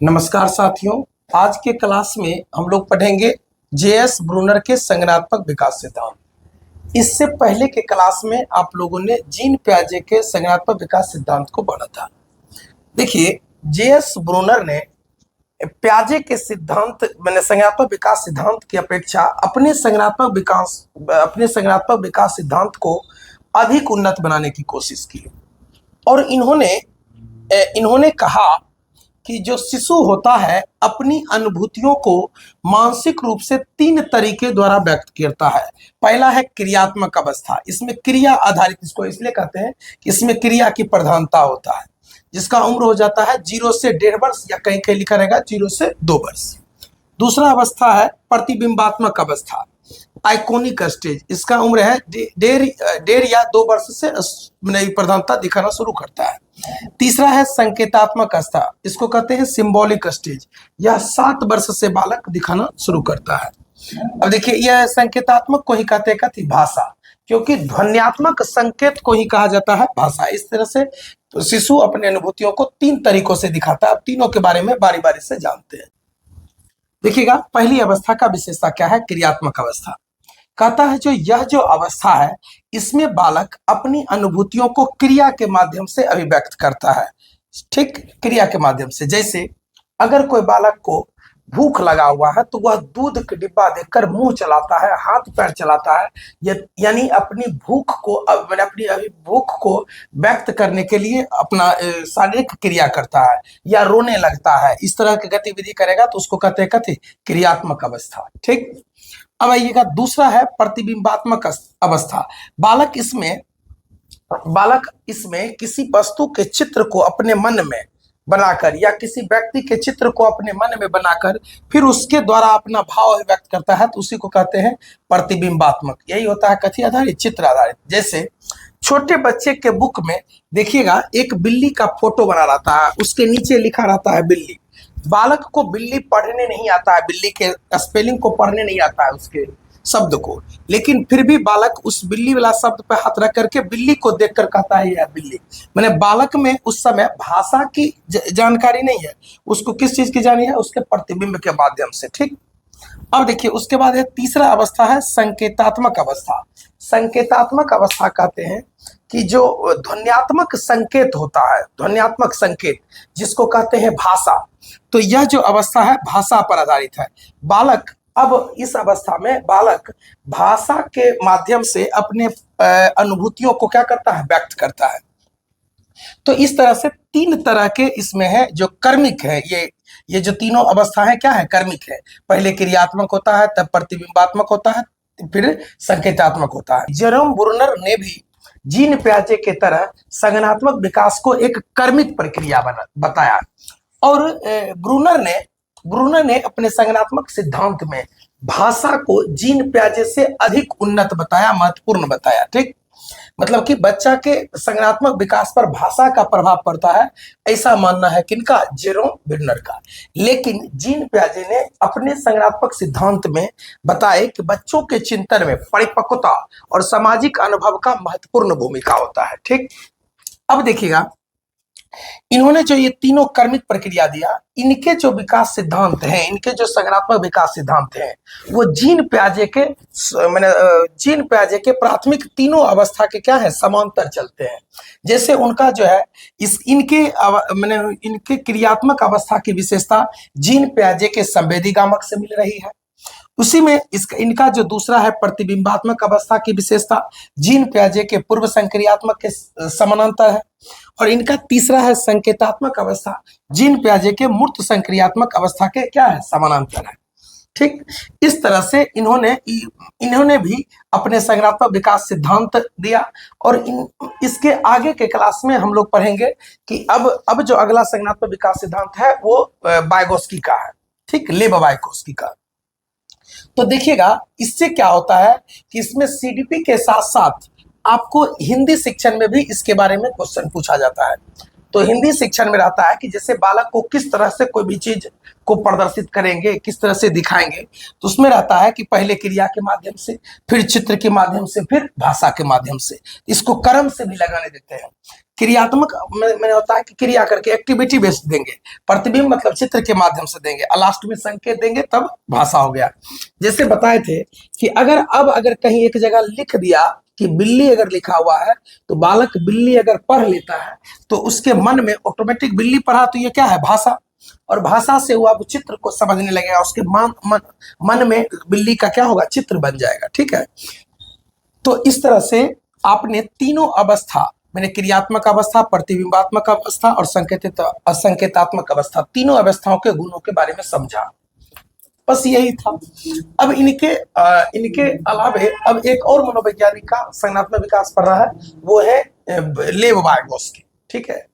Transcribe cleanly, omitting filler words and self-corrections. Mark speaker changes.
Speaker 1: नमस्कार साथियों। आज के क्लास में हम लोग पढ़ेंगे जेएस ब्रूनर के संज्ञानात्मक विकास सिद्धांत। इससे पहले के क्लास में आप लोगों ने जीन पियाजे के संज्ञानात्मक विकास सिद्धांत को पढ़ा था। देखिए, जेएस ब्रूनर ने पियाजे के सिद्धांत मैंने संज्ञानात्मक विकास सिद्धांत की अपेक्षा अपने संज्ञानात्मक विकास सिद्धांत को अधिक उन्नत बनाने की कोशिश की और इन्होंने कहा कि जो शिशु होता है अपनी अनुभूतियों को मानसिक रूप से 3 तरीके द्वारा व्यक्त करता है। पहला है क्रियात्मक अवस्था। इसमें क्रिया आधारित, इसको इसलिए कहते हैं कि इसमें क्रिया की प्रधानता होता है, जिसका उम्र हो जाता है 0 से 1.5 वर्ष या कहीं कहीं लिखा रहेगा 0 से 2 वर्ष। दूसरा अवस्था है प्रतिबिंबात्मक अवस्था, आइकोनिक स्टेज। इसका उम्र है 1.5 या 2 वर्ष से नई प्रधानता दिखाना शुरू करता है। तीसरा है संकेतात्मक अवस्था, इसको कहते हैं सिंबॉलिक स्टेज। यह 7 वर्ष से बालक दिखाना शुरू करता है। अब देखिए, यह संकेतात्मक को ही कहते हैं भाषा, क्योंकि ध्वन्यात्मक संकेत को ही कहा जाता है भाषा। इस तरह से तो शिशु अपने अनुभूतियों को 3 तरीकों से दिखाता है। अब तीनों के बारे में बारी बारी से जानते हैं। देखिएगा, पहली अवस्था का विशेषता क्या है? क्रियात्मक अवस्था। कहता है यह जो अवस्था है, इसमें बालक अपनी अनुभूतियों को क्रिया के माध्यम से अभिव्यक्त करता है। ठीक, क्रिया के माध्यम से। जैसे अगर कोई बालक को भूख लगा हुआ है तो वह दूध का डिब्बा देखकर मुंह चलाता है, हाथ पैर चलाता है, यानी अपनी भूख को व्यक्त करने के लिए अपना शारीरिक क्रिया करता है या रोने लगता है। इस तरह की गतिविधि करेगा तो उसको कहते हैं क्रियात्मक अवस्था। ठीक, अब आइएगा, दूसरा है प्रतिबिंबात्मक अवस्था। बालक इसमें किसी वस्तु के चित्र को अपने मन में बनाकर या किसी व्यक्ति के चित्र को अपने मन में बनाकर फिर उसके द्वारा अपना भाव व्यक्त करता है, तो उसी को कहते हैं प्रतिबिंबात्मक। यही होता है कथी आधारित, चित्र आधारित। जैसे छोटे बच्चे के बुक में देखिएगा, एक बिल्ली का फोटो बना रहता है, उसके नीचे लिखा रहता है बिल्ली। बालक को बिल्ली पढ़ने नहीं आता है, बिल्ली के स्पेलिंग को पढ़ने नहीं आता है, उसके शब्द को, लेकिन फिर भी बालक उस बिल्ली वाला शब्द पे हाथ रख करके बिल्ली को देखकर कहता है यह बिल्ली। मैंने बालक में उस समय भाषा की जानकारी नहीं है, उसको किस चीज की जानी है? उसके प्रतिबिंब के माध्यम से। ठीक, अब देखिए, उसके बाद है तीसरा अवस्था है संकेतात्मक अवस्था। संकेतात्मक अवस्था कहते हैं कि जो ध्वन्यात्मक संकेत होता है, ध्वन्यात्मक संकेत जिसको कहते हैं भाषा, तो यह जो अवस्था है भाषा पर आधारित है। बालक अब इस अवस्था में बालक भाषा के माध्यम से अपने अनुभूतियों को क्या करता है? व्यक्त करता है। तो इस तरह से 3 तरह के इसमें है जो कर्मिक है। ये जो तीनों अवस्था है क्या है? कर्मिक है। पहले क्रियात्मक होता है, तब प्रतिबिंबात्मक होता है, फिर संकेतात्मक होता है। जेरोम ब्रूनर ने भी जीन पियाजे के तरह संज्ञानात्मक विकास को एक कर्मिक प्रक्रिया बताया और ब्रूनर ने अपने संज्ञानात्मक सिद्धांत में भाषा को जीन पियाजे से अधिक उन्नत बताया, महत्वपूर्ण बताया। ठीक, मतलब कि बच्चा के संज्ञानात्मक विकास पर भाषा का प्रभाव पड़ता है, ऐसा मानना है किनका? जेरोम ब्रूनर का। लेकिन जीन पियाजे ने अपने संज्ञानात्मक सिद्धांत में बताए कि बच्चों के चिंतन में परिपक्वता और सामाजिक अनुभव का महत्वपूर्ण भूमिका होता है। ठीक, अब देखिएगा, इन्होंने जो ये तीनों कर्मिक प्रक्रिया दिया, इनके जो विकास सिद्धांत हैं, इनके जो संज्ञानात्मक विकास सिद्धांत हैं, वो जीन पियाजे के प्राथमिक तीनों अवस्था के क्या है? समांतर चलते हैं। जैसे उनका जो है इनके क्रियात्मक अवस्था की विशेषता जीन पियाजे के संवेदीगामक से मिल रही है। उसी में इनका जो दूसरा है प्रतिबिंबात्मक अवस्था की विशेषता जीन पियाजे के पूर्व संक्रियात्मक के समानांतर है, और इनका तीसरा है संकेतात्मक अवस्था जीन पियाजे के मूर्त संक्रियात्मक अवस्था के क्या है? समानांतर है। ठीक, इस तरह से इन्होंने भी अपने संज्ञानात्मक विकास सिद्धांत दिया और इसके आगे के क्लास में हम लोग पढ़ेंगे कि अब जो अगला संज्ञानात्मक विकास सिद्धांत है वो वाइगोत्स्की का है। ठीक, लेव वाइगोत्स्की का। तो देखिएगा, इससे क्या होता है कि इसमें सीडीपी के साथ साथ आपको हिंदी शिक्षण में भी इसके बारे में क्वेश्चन पूछा जाता है। तो हिंदी शिक्षण में रहता है कि जैसे बालक को किस तरह से कोई भी चीज को प्रदर्शित करेंगे, किस तरह से दिखाएंगे, तो उसमें रहता है कि पहले क्रिया के माध्यम से, फिर चित्र के माध्यम से, फिर भाषा के माध्यम से। इसको क्रम से भी लगाने देते हैं। क्रियात्मक मैंने होता है कि क्रिया करके एक्टिविटी बेस्ड देंगे, प्रतिबिंब मतलब चित्र के माध्यम से देंगे, और लास्ट में संकेत देंगे, तब भाषा हो गया। जैसे बताए थे कि अगर कहीं एक जगह लिख दिया कि बिल्ली अगर लिखा हुआ है, तो बालक बिल्ली अगर पढ़ लेता है तो उसके मन में ऑटोमेटिक बिल्ली पढ़ा, तो ये क्या है, भाषा। और भाषा से हुआ वो चित्र को समझने लगेगा, उसके मन में बिल्ली का क्या होगा, चित्र बन जाएगा। ठीक है, तो इस तरह से आपने तीनों अवस्था, मैंने क्रियात्मक अवस्था, प्रतिबिंबात्मक अवस्था और संकेतात्मक अवस्था, तीनों अवस्थाओं के गुणों के बारे में समझा। बस यही था। अब इनके अलावे अब एक और मनोवैज्ञानिक का संज्ञानात्मक विकास पढ़ रहा है, वो है लेव वाइगोत्स्की। ठीक है,